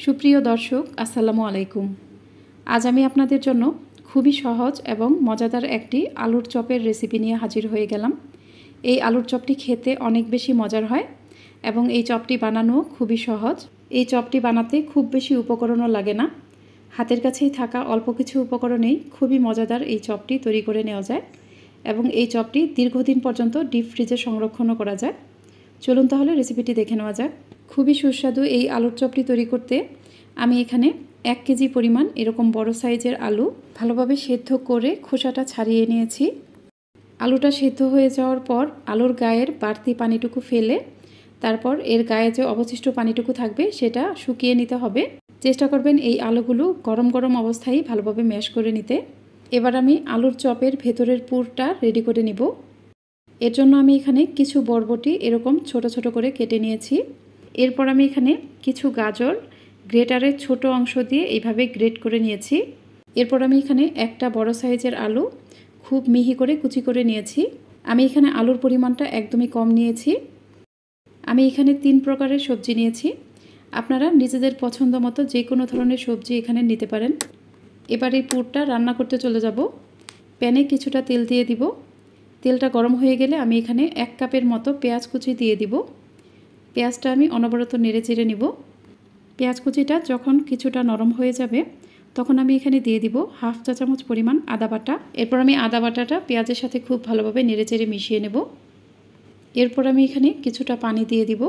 সুপ্রিয় দর্শক আসসালামু আলাইকুম। আজ আমি আপনাদের জন্য খুবই সহজ এবং মজাদার একটি আলুর চপের রেসিপি নিয়ে হাজির হয়ে গেলাম। এই আলুর চপটি খেতে অনেক বেশি মজার হয় এবং এই চপটি বানানো খুবই সহজ। এই চপটি বানাতে খুব বেশি উপকরণও লাগে না, হাতের কাছেই থাকা অল্প কিছু উপকরণেই খুবই মজাদার এই চপটি তৈরি করে নেওয়া যায় এবং এই চপটি দীর্ঘদিন পর্যন্ত ডিপ ফ্রিজে সংরক্ষণও করা যায়। চলুন তাহলে রেসিপিটি দেখে নেওয়া যাক। খুবই সুস্বাদু এই আলুর চপটি তৈরি করতে আমি এখানে 1 কেজি পরিমাণ এরকম বড় সাইজের আলু ভালোভাবে সেদ্ধ করে খোসাটা ছাড়িয়ে নিয়েছি। আলুটা সেদ্ধ হয়ে যাওয়ার পর আলুর গায়ের বাড়তি পানিটুকু ফেলে তারপর এর গায়ে যে অবশিষ্ট পানিটুকু থাকবে সেটা শুকিয়ে নিতে হবে। চেষ্টা করবেন এই আলুগুলো গরম গরম অবস্থায় ভালোভাবে ম্যাশ করে নিতে। এবার আমি আলুর চপের ভেতরের পুরটা রেডি করে নিব। এর জন্য আমি এখানে কিছু বরবটি এরকম ছোট ছোট করে কেটে নিয়েছি। এরপর আমি এখানে কিছু গাজর গ্রেটারের ছোট অংশ দিয়ে এইভাবে গ্রেট করে নিয়েছি। এরপর আমি এখানে একটা বড় সাইজের আলু খুব মিহি করে কুচি করে নিয়েছি। আমি এখানে আলুর পরিমাণটা একদমই কম নিয়েছি। আমি এখানে 3 প্রকারের সবজি নিয়েছি। আপনারা নিজেদের পছন্দ মতো যে কোনো ধরনের সবজি এখানে নিতে পারেন। এবার এই পুরটা রান্না করতে চলে যাব। প্যানে কিছুটা তেল দিয়ে দিব। তেলটা গরম হয়ে গেলে আমি এখানে 1 কাপের মতো পেঁয়াজ কুচি দিয়ে দিব। পেঁয়াজটা আমি অনবরত নেড়ে চেড়ে নিব। পেঁয়াজ কুচিটা যখন কিছুটা নরম হয়ে যাবে তখন আমি এখানে দিয়ে দিব 1/2 চা চামচ পরিমাণ আদা বাটা। এরপর আমি আদা বাটাটা পেঁয়াজের সাথে খুব ভালোভাবে নেড়ে চেড়ে মিশিয়ে নেব। এরপর আমি এখানে কিছুটা পানি দিয়ে দিব।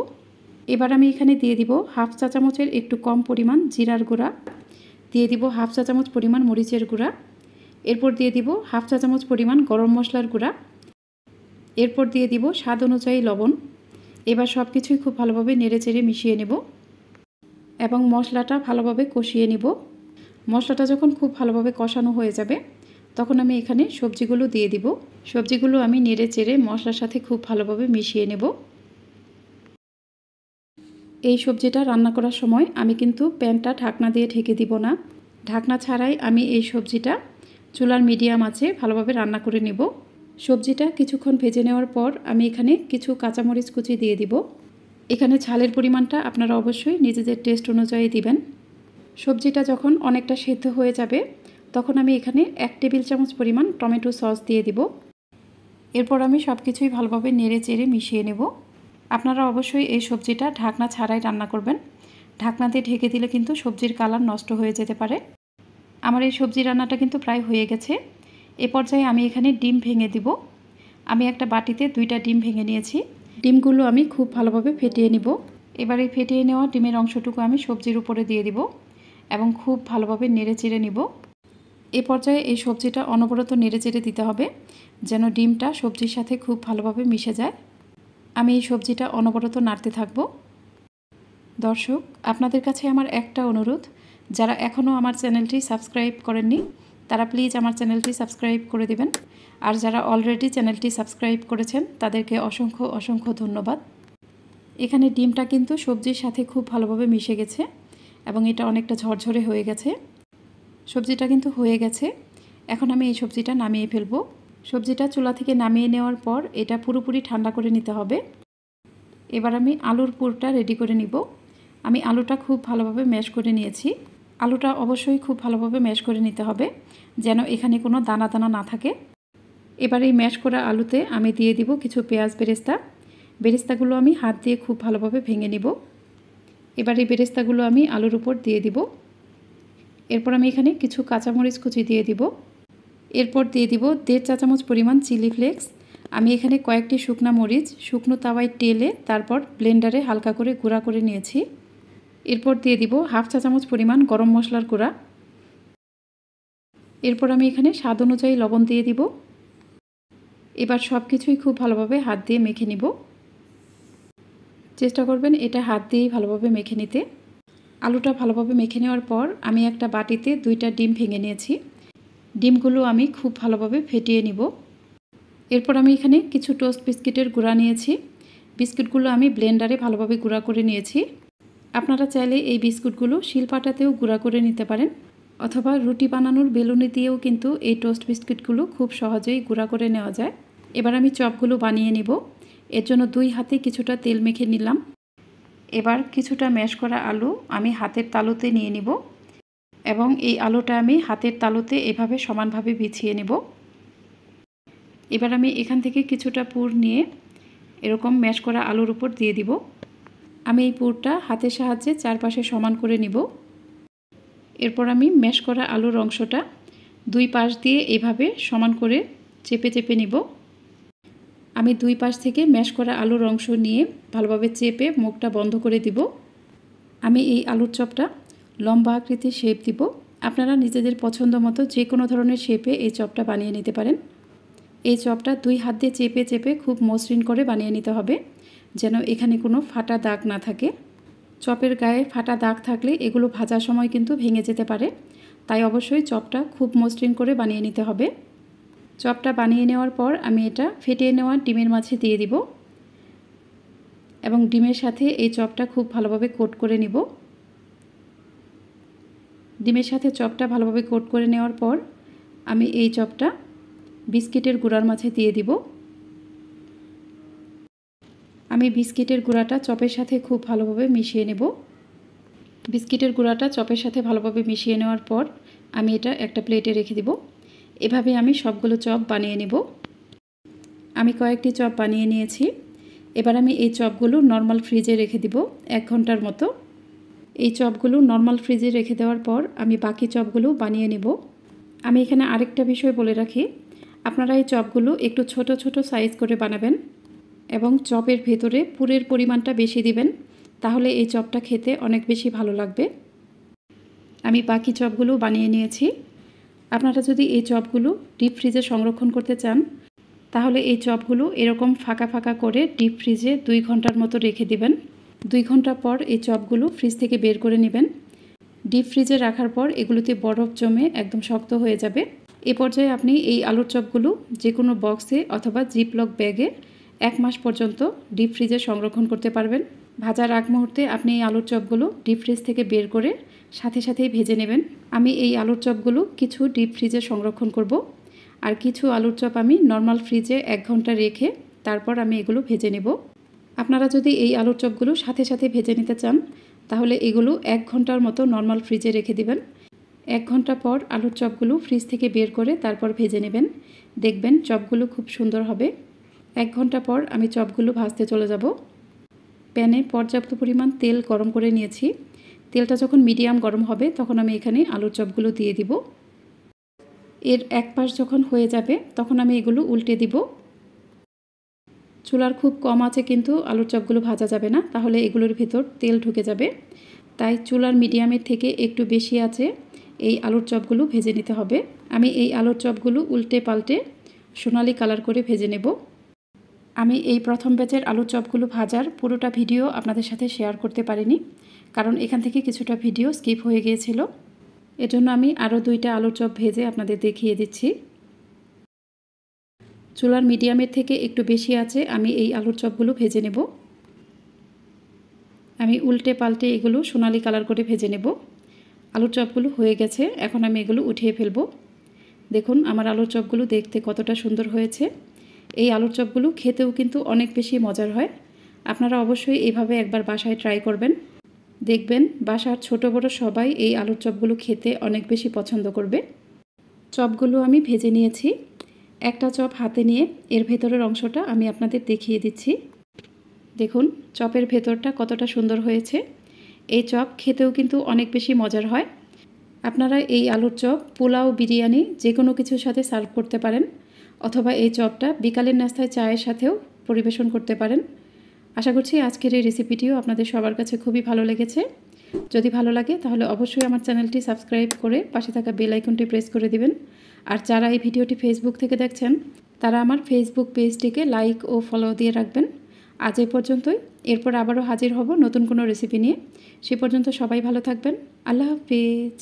এবার আমি এখানে দিয়ে দিব 1/2 চা চামচের একটু কম পরিমাণ জিরার গুঁড়া, দিয়ে দিব 1/2 চা চামচ পরিমাণ মরিচের গুঁড়া, এরপর দিয়ে দিব 1/2 চা চামচ পরিমাণ গরম মশলার গুঁড়া, এরপর দিয়ে দিব স্বাদ অনুযায়ী লবণ। এবার সব কিছুই খুব ভালোভাবে নেড়ে চেড়ে মিশিয়ে নেব এবং মশলাটা ভালোভাবে কষিয়ে নিব। মশলাটা যখন খুব ভালোভাবে কষানো হয়ে যাবে তখন আমি এখানে সবজিগুলো দিয়ে দিব। সবজিগুলো আমি নেড়ে চেড়ে মশলার সাথে খুব ভালোভাবে মিশিয়ে নেব। এই সবজিটা রান্না করার সময় আমি কিন্তু প্যানটা ঢাকনা দিয়ে ঢেকে দিব না। ঢাকনা ছাড়াই আমি এই সবজিটা চুলার মিডিয়াম আঁচে ভালোভাবে রান্না করে নেব। সবজিটা কিছুক্ষণ ভেজে নেওয়ার পর আমি এখানে কিছু কাঁচামরিচ কুচি দিয়ে দিব। এখানে ঝালের পরিমাণটা আপনারা অবশ্যই নিজেদের টেস্ট অনুযায়ী দিবেন। সবজিটা যখন অনেকটা সেদ্ধ হয়ে যাবে তখন আমি এখানে 1 টেবিল চামচ পরিমাণ টমেটো সস দিয়ে দিব। এরপর আমি সব কিছুই ভালোভাবে নেড়ে চেড়ে মিশিয়ে নেব। আপনারা অবশ্যই এই সবজিটা ঢাকনা ছাড়াই রান্না করবেন। ঢাকনা দিয়ে ঢেকে দিলে কিন্তু সবজির কালার নষ্ট হয়ে যেতে পারে। আমার এই সবজি রান্নাটা কিন্তু প্রায় হয়ে গেছে। এ পর্যায়ে আমি এখানে ডিম ভেঙে দিব। আমি একটা বাটিতে 2টা ডিম ভেঙে নিয়েছি। ডিমগুলো আমি খুব ভালোভাবে ফেটিয়ে নিব। এবার এই ফেটিয়ে নেওয়া ডিমের অংশটুকু আমি সবজির উপরে দিয়ে দিব এবং খুব ভালোভাবে নেড়ে চেড়ে নিব। এ পর্যায়ে এই সবজিটা অনবরত নেড়ে চেড়ে দিতে হবে যেন ডিমটা সবজির সাথে খুব ভালোভাবে মিশে যায়। আমি এই সবজিটা অনবরত নাড়তে থাকব। দর্শক, আপনাদের কাছে আমার একটা অনুরোধ, যারা এখনও আমার চ্যানেলটি সাবস্ক্রাইব করেননি তারা প্লিজ আমার চ্যানেলটি সাবস্ক্রাইব করে দিবেন। আর যারা অলরেডি চ্যানেলটি সাবস্ক্রাইব করেছেন তাদেরকে অসংখ্য অসংখ্য ধন্যবাদ। এখানে ডিমটা কিন্তু সবজির সাথে খুব ভালোভাবে মিশে গেছে এবং এটা অনেকটা ঝরঝরে হয়ে গেছে। সবজিটা কিন্তু হয়ে গেছে। এখন আমি এই সবজিটা নামিয়ে ফেলবো। সবজিটা চুলা থেকে নামিয়ে নেওয়ার পর এটা পুরোপুরি ঠান্ডা করে নিতে হবে। এবার আমি আলুর পুরটা রেডি করে নিব। আমি আলুটা খুব ভালোভাবে ম্যাশ করে নিয়েছি। আলুটা অবশ্যই খুব ভালোভাবে ম্যাশ করে নিতে হবে যেন এখানে কোনো দানা দানা না থাকে। এবার এই ম্যাশ করা আলুতে আমি দিয়ে দিব কিছু পেঁয়াজ বেরেস্তা। বেরেস্তাগুলো আমি হাত দিয়ে খুব ভালোভাবে ভেঙে নিব। এবার এই বেরেস্তাগুলো আমি আলুর উপর দিয়ে দিব। এরপর আমি এখানে কিছু কাঁচামরিচ কুচি দিয়ে দিব। এরপর দিয়ে দিব 1.5 চা চামচ পরিমাণ চিলি ফ্লেক্স। আমি এখানে কয়েকটি শুকনা মরিচ শুকনো তাওয়ায় টেলে তারপর ব্লেন্ডারে হালকা করে গুঁড়া করে নিয়েছি। এরপর দিয়ে দিব 1/2 চা চামচ পরিমাণ গরম মশলার গুঁড়া। এরপর আমি এখানে স্বাদ অনুযায়ী লবণ দিয়ে দিব। এবার সব কিছুই খুব ভালোভাবে হাত দিয়ে মেখে নিব। চেষ্টা করবেন এটা হাত দিয়েই ভালোভাবে মেখে নিতে। আলুটা ভালোভাবে মেখে নেওয়ার পর আমি একটা বাটিতে 2টা ডিম ভেঙে নিয়েছি। ডিমগুলো আমি খুব ভালোভাবে ফেটিয়ে নিব। এরপর আমি এখানে কিছু টোস্ট বিস্কিটের গুঁড়া নিয়েছি। বিস্কুটগুলো আমি ব্লেন্ডারে ভালোভাবে গুঁড়া করে নিয়েছি। আপনারা চাইলে এই বিস্কুটগুলো শিলপাটাতেও গুঁড়া করে নিতে পারেন অথবা রুটি বানানোর বেলুনি দিয়েও কিন্তু এই টোস্ট বিস্কুটগুলো খুব সহজেই গুঁড়া করে নেওয়া যায়। এবার আমি চপগুলো বানিয়ে নিব। এর জন্য 2 হাতে কিছুটা তেল মেখে নিলাম। এবার কিছুটা ম্যাশ করা আলু আমি হাতের তালুতে নিয়ে নিব এবং এই আলুটা আমি হাতের তালুতে এভাবে সমানভাবে বিছিয়ে নেব। এবার আমি এখান থেকে কিছুটা পুর নিয়ে এরকম ম্যাশ করা আলুর উপর দিয়ে দিব। আমি এই পুরটা হাতের সাহায্যে চারপাশে সমান করে নিব। এরপর আমি ম্যাশ করা আলুর অংশটা দুই পাশ দিয়ে এভাবে সমান করে চেপে চেপে নিব। আমি দুই পাশ থেকে ম্যাশ করা আলুর অংশ নিয়ে ভালোভাবে চেপে মুখটা বন্ধ করে দিব। আমি এই আলুর চপটা লম্বা আকৃতির শেপ দিব। আপনারা নিজেদের পছন্দ মতো যে কোনো ধরনের শেপে এই চপটা বানিয়ে নিতে পারেন। এই চপটা দুই হাত দিয়ে চেপে চেপে খুব মসৃণ করে বানিয়ে নিতে হবে, যেন এখানে কোনো ফাটা দাগ না থাকে। চপের গায়ে ফাটা দাগ থাকলে এগুলো ভাজার সময় কিন্তু ভেঙে যেতে পারে, তাই অবশ্যই চপটা খুব মসৃণ করে বানিয়ে নিতে হবে। চপটা বানিয়ে নেওয়ার পর আমি এটা ফেটিয়ে নেওয়া ডিমের মাঝে দিয়ে দিব এবং ডিমের সাথে এই চপটা খুব ভালোভাবে কোট করে নিব। ডিমের সাথে চপটা ভালোভাবে কোট করে নেওয়ার পর আমি এই চপটা বিস্কিটের গুঁড়ার মাঝে দিয়ে দিব। আমি বিস্কিটের গুঁড়াটা চপের সাথে খুব ভালোভাবে মিশিয়ে নেব। বিস্কিটের গুঁড়াটা চপের সাথে ভালোভাবে মিশিয়ে নেওয়ার পর আমি এটা একটা প্লেটে রেখে দিব। এভাবে আমি সবগুলো চপ বানিয়ে নেব। আমি কয়েকটি চপ বানিয়ে নিয়েছি। এবার আমি এই চপগুলো নর্মাল ফ্রিজে রেখে দিব 1 ঘন্টার মতো। এই চপগুলো নর্মাল ফ্রিজে রেখে দেওয়ার পর আমি বাকি চপগুলো বানিয়ে নেব। আমি এখানে আরেকটা বিষয় বলে রাখি, আপনারা এই চপগুলো একটু ছোট ছোট সাইজ করে বানাবেন এবং চপের ভেতরে পুরের পরিমাণটা বেশি দিবেন, তাহলে এই চপটা খেতে অনেক বেশি ভালো লাগবে। আমি বাকি চপগুলো বানিয়ে নিয়েছি। আপনারা যদি এই চপগুলো ডিপ ফ্রিজে সংরক্ষণ করতে চান, তাহলে এই চপগুলো এরকম ফাঁকা ফাঁকা করে ডিপ ফ্রিজে 2 ঘন্টার মতো রেখে দিবেন। 2 ঘন্টা পর এই চপগুলো ফ্রিজ থেকে বের করে নেবেন। ডিপ ফ্রিজে রাখার পর এগুলোতে বরফ জমে একদম শক্ত হয়ে যাবে। এ পর্যায়ে আপনি এই আলুর চপগুলো যে কোনো বক্সে অথবা জিপলক ব্যাগে 1 মাস পর্যন্ত ডিপ ফ্রিজে সংরক্ষণ করতে পারবেন। ভাজার আগ মুহূর্তে আপনি এই আলুর চপগুলো ডিপ ফ্রিজ থেকে বের করে সাথে সাথেই ভেজে নেবেন। আমি এই আলুর চপগুলো কিছু ডিপ ফ্রিজে সংরক্ষণ করব, আর কিছু আলুর চপ আমি নর্মাল ফ্রিজে 1 ঘন্টা রেখে তারপর আমি এগুলো ভেজে নেব। আপনারা যদি এই আলুর চপগুলো সাথে সাথে ভেজে নিতে চান, তাহলে এগুলো 1 ঘন্টার মতো নর্মাল ফ্রিজে রেখে দিবেন। 1 ঘন্টা পর আলুর চপগুলো ফ্রিজ থেকে বের করে তারপর ভেজে নেবেন। দেখবেন চপগুলো খুব সুন্দর হবে। 1 ঘন্টা পর আমি চপগুলো ভাজতে চলে যাব। প্যানে পর্যাপ্ত পরিমাণ তেল গরম করে নিয়েছি। তেলটা যখন মিডিয়াম গরম হবে তখন আমি এখানে আলুর চপগুলো দিয়ে দিব। এর এক পাশ যখন হয়ে যাবে তখন আমি এগুলো উল্টে দিব। চুলার খুব কম আছে কিন্তু আলুর চপগুলো ভাজা যাবে না, তাহলে এগুলোর ভিতর তেল ঢুকে যাবে। তাই চুলার মিডিয়ামের থেকে একটু বেশি আছে এই আলুর চপগুলো ভেজে নিতে হবে। আমি এই আলুর চপগুলো উল্টে পাল্টে সোনালি কালার করে ভেজে নেব। আমি এই প্রথম ব্যাচের আলুর চপগুলো ভাজার পুরোটা ভিডিও আপনাদের সাথে শেয়ার করতে পারিনি, কারণ এখান থেকে কিছুটা ভিডিও স্কিপ হয়ে গিয়েছিল। এজন্য আমি আরও 2টা আলুর চপ ভেজে আপনাদের দেখিয়ে দিচ্ছি। চুলার মিডিয়ামের থেকে একটু বেশি আছে আমি এই আলুর চপগুলো ভেজে নেব। আমি উল্টে পাল্টে এগুলো সোনালি কালার করে ভেজে নেব। আলুর চপগুলো হয়ে গেছে, এখন আমি এগুলো উঠিয়ে ফেলব। দেখুন আমার আলুর চপগুলো দেখতে কতটা সুন্দর হয়েছে। এই আলুর চপগুলো খেতেও কিন্তু অনেক বেশি মজার হয়। আপনারা অবশ্যই এইভাবে একবার বাসায় ট্রাই করবেন। দেখবেন বাসার ছোট বড় সবাই এই আলুর চপগুলো খেতে অনেক বেশি পছন্দ করবে। চপগুলো আমি ভেজে নিয়েছি। একটা চপ হাতে নিয়ে এর ভেতরের অংশটা আমি আপনাদের দেখিয়ে দিচ্ছি। দেখুন চপের ভেতরটা কতটা সুন্দর হয়েছে। এই চপ খেতেও কিন্তু অনেক বেশি মজার হয়। আপনারা এই আলুর চপ পোলাও, বিরিয়ানি যে কোনো কিছুর সাথে সার্ভ করতে পারেন, অথবা এই চপটা বিকালের নাস্তায় চায়ের সাথেও পরিবেশন করতে পারেন। আশা করছি আজকের এই রেসিপিটিও আপনাদের সবার কাছে খুবই ভালো লেগেছে। যদি ভালো লাগে তাহলে অবশ্যই আমার চ্যানেলটি সাবস্ক্রাইব করে পাশে থাকা বেল আইকনটি প্রেস করে দিবেন। আর যারা এই ভিডিওটি ফেসবুক থেকে দেখছেন তারা আমার ফেসবুক পেজটিকে লাইক ও ফলো দিয়ে রাখবেন। আজ এই পর্যন্তই। এরপর আবারও হাজির হব নতুন কোনো রেসিপি নিয়ে। সে পর্যন্ত সবাই ভালো থাকবেন। আল্লাহ হাফেজ।